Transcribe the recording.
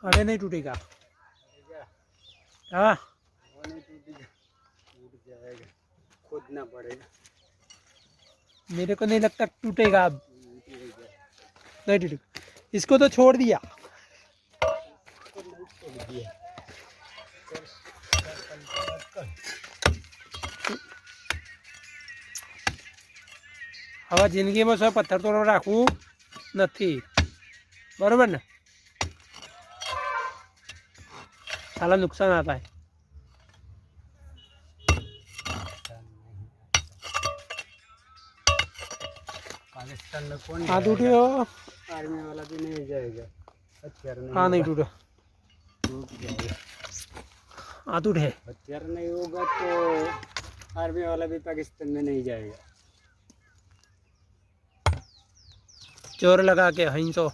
अबे नहीं टूटेगा। हाँ नहीं टूटेगा, टूट जाएगा, खोदना पड़ेगा। मेरे को नहीं लगता टूटेगा अब। नहीं टूटेगा, इसको तो छोड़ दिया। હવે જિંદગીમાં સો પથ્થર તો રાખવું નથી, બરોબર ને? સાલા નુકસાન आता है। पाकिस्तान में कौन हाथ उठो, आर्मी वाला भी नहीं जाएगा, हथियार नहीं हाँ नहीं टूटा, टूट जाएगा। हाथ उठे। हथियार नहीं होगा तो आर्मी वाला भी पाकिस्तान में नहीं जाएगा। जोर लगा के हंसो।